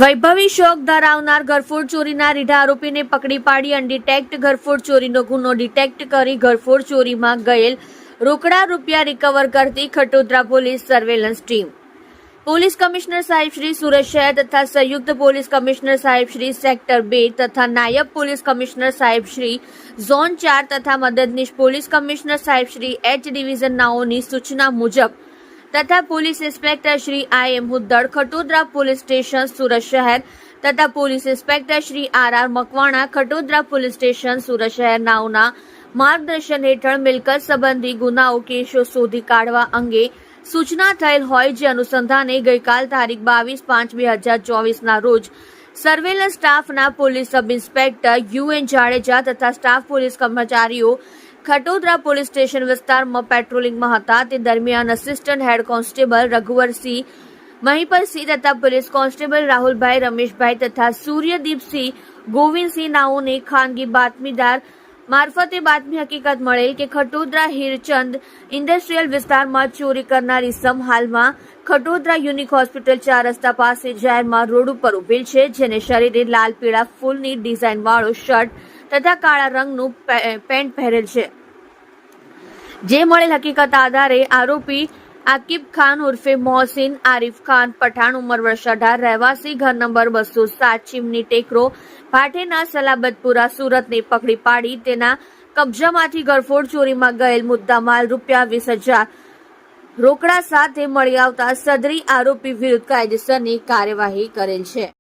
વૈભવી શોક ધરાવનાર ઘરફોડ ચોરીના રીઢા આરોપીને પકડી પાડી અનડિટેક્ટ ઘરફોડ ચોરીનો ગુનો ડિટેક્ટ કરી ઘરફોડ ચોરીમાં ગયેલ રોકડા રૂપિયા રિકવર કરતી Khatodara police surveillance team police commissioner સાહેબ શ્રી સુરત શહેર તથા સંયુક્ત પોલીસ કમિશનર સાહેબ શ્રી સેક્ટર 2 તથા નાયબ પોલીસ કમિશનર સાહેબ શ્રી ઝોન 4 તથા મદદનીશ પોલીસ કમિશનર સાહેબ શ્રી એચ ડિવિઝન નાઓની સૂચના મુજબ તથા police inspector Shri I.M. Huddad Khatodara police station Surat શહેર તથા police inspector Shri R.R. Makwana Khatodara police station Surat શહેર નાઓના માર્ગદર્શન હેઠળ મિલકત સંબંધી ગુનાઓ કેસો શોધી કાઢવા અંગે સૂચના થયેલ હોય જે અનુસંધાને ગઈકાલ તારીખ 22/5/2024 રોજ સર્વેલન્સ સ્ટાફના police sub inspector U.N. Jadeja તથા સ્ટાફ પોલીસ કર્મચારીઓ ખટોદરા પોલીસ સ્ટેશન વિસ્તારમાં પેટ્રોલિંગમાં હતા તે દરમિયાન assistant head constable Raghuvarsinh Mahipatsinh તથા પોલીસ કોન્સ્ટેબલ રાહુલભાઈ રમેશભાઈ તથા સૂર્યદીપસિંહ ગોવિંદસિંહ નાઓને ખાનગી બાતમીદાર મારફતે બાતમી હકીકત મળેલ કે ખટોદરા હીરચંદ ઇન્ડસ્ટ્રીયલ વિસ્તારમાં ચોરી કરનાર ઇસમ હાલમાં ખટોદરા યુનિક હોસ્પિટલ 4 રસ્તા પાસે જાહેરમાં રોડ ઉપર ઉભેલ છે જેને શરીરે લાલ પીળા ફૂલની ડિઝાઇન વાળો શર્ટ તથા કાળા રંગનું પેન્ટ પહેરેલ છે જે મળેલ હકીકત આધારે આરોપી આકિબ ખાન ઉર્ફે મોહસિન આરિફ ખાન પઠાણ ઉંમર વર્ષ 18 રહેવાસી ઘર નંબર 207 ચીમની ટેકરો ભાટેના સલાબતપુરા સુરતને પકડી પાડી તેના કબજામાંથી ઘરફોડ ચોરીમાં ગયેલ મુદ્દામાલ ₹20,000 રોકડા સાથે મળી આવતા સદરી આરોપી વિરુદ્ધ કાયદેસરની કાર્યવાહી કરેલ છે।